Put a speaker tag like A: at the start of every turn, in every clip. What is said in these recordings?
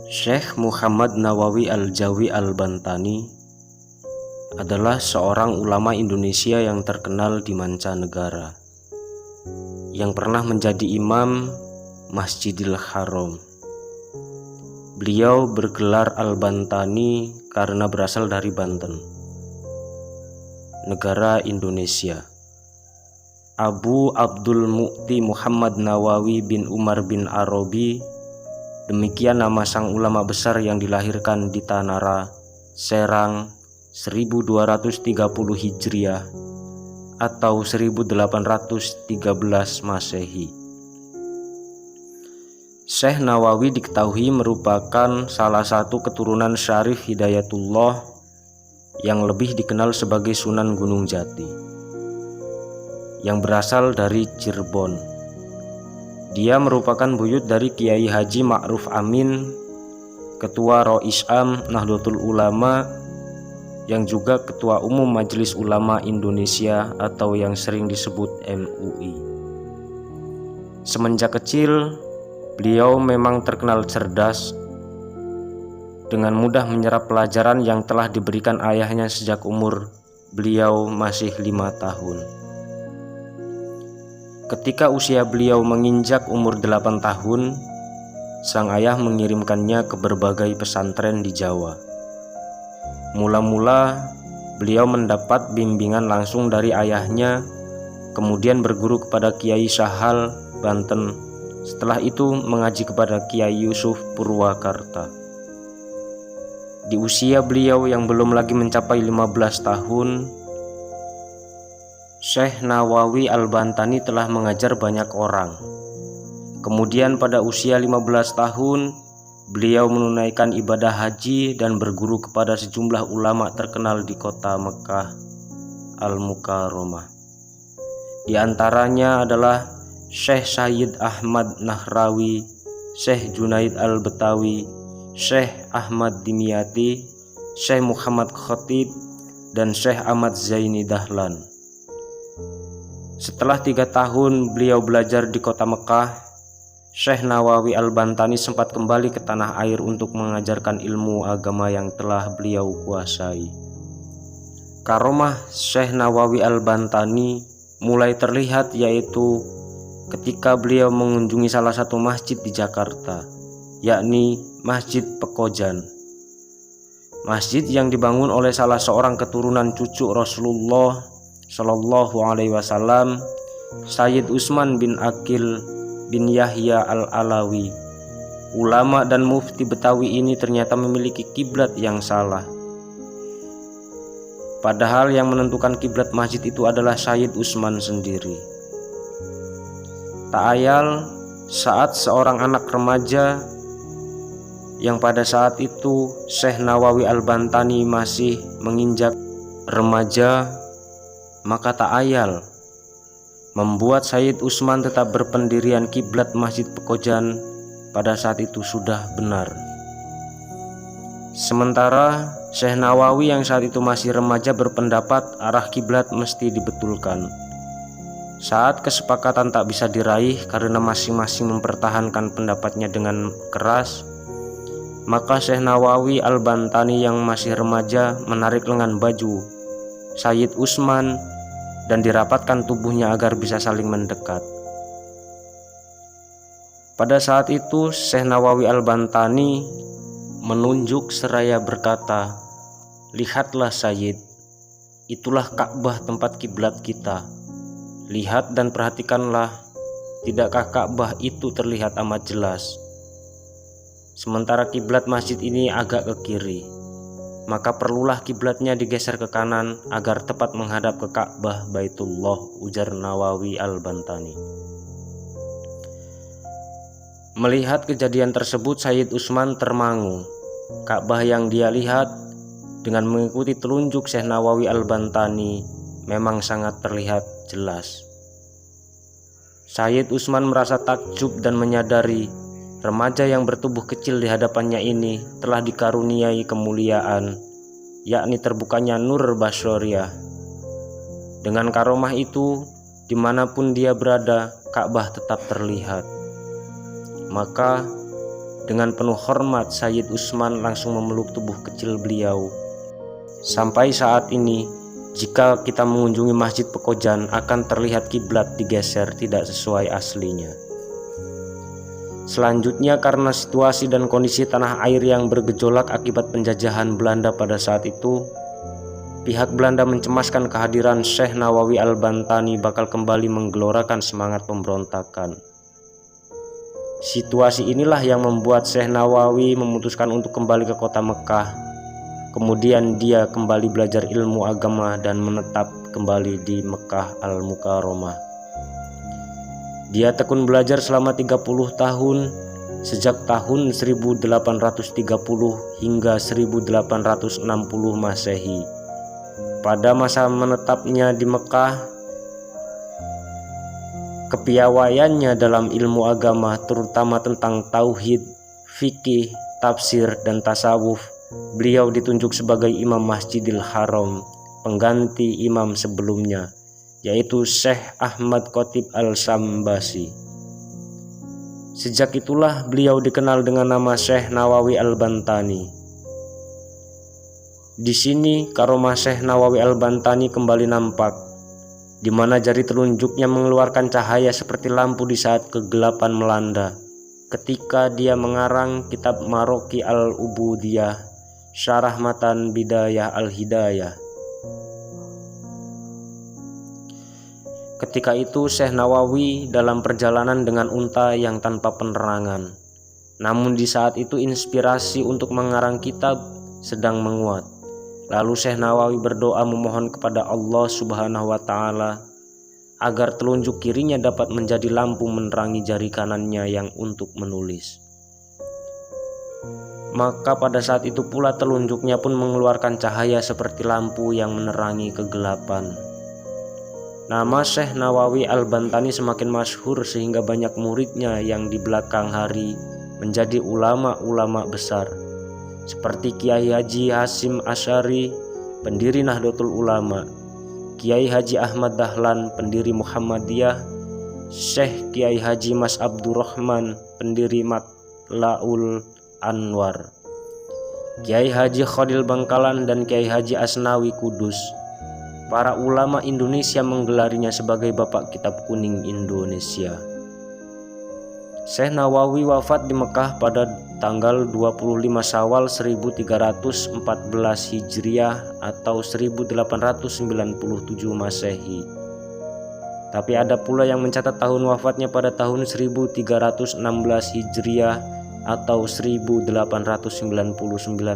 A: Syekh Muhammad Nawawi Al-Jawi Al-Bantani adalah seorang ulama Indonesia yang terkenal di mancanegara, yang pernah menjadi imam Masjidil Haram. Beliau bergelar Al-Bantani karena berasal dari Banten, negara Indonesia. Abu Abdul Mu'ti Muhammad Nawawi bin Umar bin Arabi, demikian nama sang ulama besar yang dilahirkan di Tanara, Serang 1230 Hijriah atau 1813 Masehi. Syekh Nawawi diketahui merupakan salah satu keturunan Syarif Hidayatullah yang lebih dikenal sebagai Sunan Gunung Jati, yang berasal dari Cirebon. Dia merupakan buyut dari Kiai Haji Ma'ruf Amin, Ketua Roisam Nahdlatul Ulama, yang juga Ketua Umum Majelis Ulama Indonesia atau yang sering disebut MUI. Semenjak kecil, beliau memang terkenal cerdas, dengan mudah menyerap pelajaran yang telah diberikan ayahnya sejak umur beliau masih 5 tahun. Ketika usia beliau menginjak umur 8 tahun, sang ayah mengirimkannya ke berbagai pesantren di Jawa. Mula-mula beliau mendapat bimbingan langsung dari ayahnya, kemudian berguru kepada Kiai Sahal, Banten. Setelah itu mengaji kepada Kiai Yusuf Purwakarta. Di usia beliau yang belum lagi mencapai 15 tahun, Syekh Nawawi Al-Bantani telah mengajar banyak orang. Kemudian pada usia 15 tahun, beliau menunaikan ibadah haji dan berguru kepada sejumlah ulama terkenal di kota Mekah Al-Mukarramah. Di antaranya adalah Syekh Sayyid Ahmad Nahrawi, Syekh Junaid Al-Betawi, Syekh Ahmad Dimyati, Syekh Muhammad Khatib, dan Syekh Ahmad Zaini Dahlan. Setelah 3 tahun beliau belajar di kota Mekah, Syekh Nawawi Al-Bantani sempat kembali ke tanah air untuk mengajarkan ilmu agama yang telah beliau kuasai. Karomah Syekh Nawawi Al-Bantani mulai terlihat yaitu ketika beliau mengunjungi salah satu masjid di Jakarta, yakni Masjid Pekojan. Masjid yang dibangun oleh salah seorang keturunan cucu Rasulullah Shallallahu Alaihi Wasallam, Sayyid Utsman bin Aqil bin Yahya Al-Alawi. Ulama dan mufti Betawi ini ternyata memiliki kiblat yang salah. Padahal yang menentukan kiblat masjid itu adalah Sayyid Utsman sendiri. Tak ayal saat seorang anak remaja yang pada saat itu Syekh Nawawi Al-Bantani masih menginjak remaja, maka tak ayal membuat Sayyid Utsman tetap berpendirian kiblat Masjid Pekojan pada saat itu sudah benar. Sementara Syekh Nawawi yang saat itu masih remaja berpendapat arah kiblat mesti dibetulkan. Saat kesepakatan tak bisa diraih karena masing-masing mempertahankan pendapatnya dengan keras, maka Syekh Nawawi Al-Bantani yang masih remaja menarik lengan baju Sayyid Utsman dan dirapatkan tubuhnya agar bisa saling mendekat. Pada saat itu Syekh Nawawi Al-Bantani menunjuk seraya berkata, "Lihatlah Sayyid, itulah Ka'bah tempat kiblat kita. Lihat dan perhatikanlah, tidakkah Ka'bah itu terlihat amat jelas? Sementara kiblat masjid ini agak ke kiri, maka perlulah kiblatnya digeser ke kanan agar tepat menghadap ke Ka'bah Baitullah," ujar Nawawi Al-Bantani. Melihat kejadian tersebut, Sayyid Utsman termangu. Ka'bah yang dia lihat dengan mengikuti telunjuk Syekh Nawawi Al-Bantani memang sangat terlihat jelas. Sayyid Utsman merasa takjub dan menyadari remaja yang bertubuh kecil di hadapannya ini telah dikaruniai kemuliaan, yakni terbukanya nur basyariah. Dengan karomah itu, dimanapun dia berada, Ka'bah tetap terlihat. Maka Dengan penuh hormat, Sayyid Utsman langsung memeluk tubuh kecil beliau. Sampai saat ini, jika kita mengunjungi Masjid Pekojan, akan terlihat kiblat digeser tidak sesuai aslinya. Selanjutnya, karena situasi dan kondisi tanah air yang bergejolak akibat penjajahan Belanda pada saat itu, pihak Belanda mencemaskan kehadiran Syekh Nawawi Al-Bantani bakal kembali menggelorakan semangat pemberontakan. Situasi inilah yang membuat Syekh Nawawi memutuskan untuk kembali ke kota Mekah. Kemudian dia kembali belajar ilmu agama dan menetap kembali di Mekah Al-Mukarramah. Dia tekun belajar selama 30 tahun, sejak tahun 1830 hingga 1860 Masehi. Pada masa menetapnya di Mekah, kepiawaiannya dalam ilmu agama, terutama tentang tauhid, fikih, tafsir, dan tasawuf, beliau ditunjuk sebagai Imam Masjidil Haram, pengganti imam sebelumnya, yaitu Syekh Ahmad Khatib Al-Sambasi. Sejak itulah beliau dikenal dengan nama Syekh Nawawi Al-Bantani. Di sini karomah Syekh Nawawi Al-Bantani kembali nampak, di mana jari telunjuknya mengeluarkan cahaya seperti lampu di saat kegelapan melanda, ketika dia mengarang kitab Maroki Al-Ubudiyah, Syarah Matan Bidayah Al-Hidayah. Ketika itu Syekh Nawawi dalam perjalanan dengan unta yang tanpa penerangan. Namun di saat itu inspirasi untuk mengarang kitab sedang menguat. Lalu Syekh Nawawi berdoa memohon kepada Allah Subhanahu wa Ta'ala agar telunjuk kirinya dapat menjadi lampu menerangi jari kanannya yang untuk menulis. Maka pada saat itu pula telunjuknya pun mengeluarkan cahaya seperti lampu yang menerangi kegelapan. Nama Syekh Nawawi Al-Bantani semakin masyhur sehingga banyak muridnya yang di belakang hari menjadi ulama-ulama besar, seperti Kiai Haji Hasyim Asy'ari, pendiri Nahdlatul Ulama, Kiai Haji Ahmad Dahlan, pendiri Muhammadiyah, Syekh Kiai Haji Mas Abdurrahman, pendiri Matlaul Anwar, Kiai Haji Khalil Bangkalan, dan Kiai Haji Asnawi Kudus. Para ulama Indonesia menggelarinya sebagai Bapak Kitab Kuning Indonesia. Syekh Nawawi wafat di Mekah pada tanggal 25 Syawal 1314 Hijriah atau 1897 Masehi. Tapi ada pula yang mencatat tahun wafatnya pada tahun 1316 Hijriah atau 1899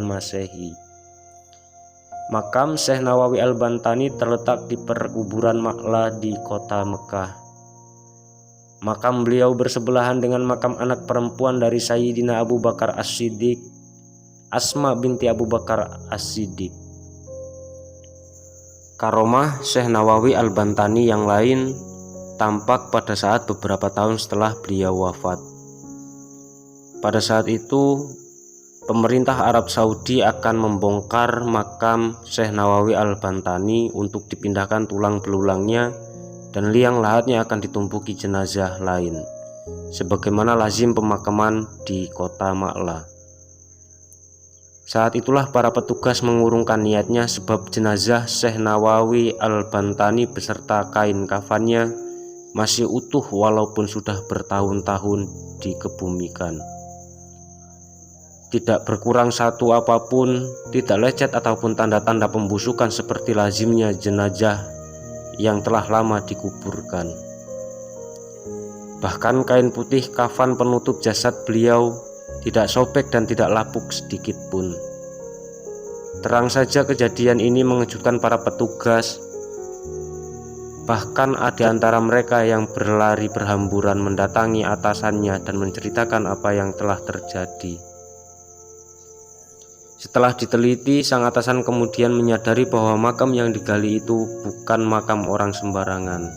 A: Masehi. Makam Syekh Nawawi Al-Bantani terletak di perkuburan Ma'la di kota Mekah. Makam beliau bersebelahan dengan makam anak perempuan dari Sayyidina Abu Bakar As-Siddiq, Asma binti Abu Bakar As-Siddiq. Karomah Syekh Nawawi Al-Bantani yang lain tampak pada saat beberapa tahun setelah beliau wafat. Pada saat itu, pemerintah Arab Saudi akan membongkar makam Syekh Nawawi Al-Bantani untuk dipindahkan tulang belulangnya, dan liang lahatnya akan ditumpuki jenazah lain, sebagaimana lazim pemakaman di kota Ma'la. Saat itulah para petugas mengurungkan niatnya sebab jenazah Syekh Nawawi Al-Bantani beserta kain kafannya masih utuh walaupun sudah bertahun-tahun dikebumikan. Tidak berkurang satu apapun, tidak lecet ataupun tanda-tanda pembusukan seperti lazimnya jenazah yang telah lama dikuburkan. Bahkan kain putih kafan penutup jasad beliau tidak sobek dan tidak lapuk sedikit pun. Terang saja kejadian ini mengejutkan para petugas. Bahkan ada antara mereka yang berlari berhamburan mendatangi atasannya dan menceritakan apa yang telah terjadi. Setelah diteliti, sang atasan kemudian menyadari bahwa makam yang digali itu bukan makam orang sembarangan.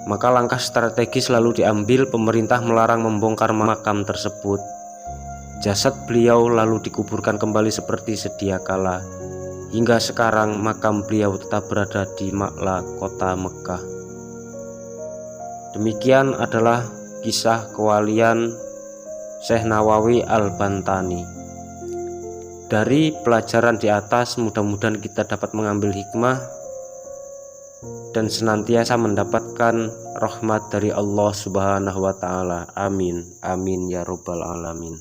A: Maka langkah strategis lalu diambil, pemerintah melarang membongkar makam tersebut. Jasad beliau lalu dikuburkan kembali seperti sedia kala. Hingga sekarang makam beliau tetap berada di Ma'la, kota Mekah. Demikian adalah kisah kewalian Syekh Nawawi Al-Bantani. Dari pelajaran di atas, mudah-mudahan kita dapat mengambil hikmah dan senantiasa mendapatkan rahmat dari Allah Subhanahu wa Ta'ala. Amin, amin ya Rabbal 'Alamin.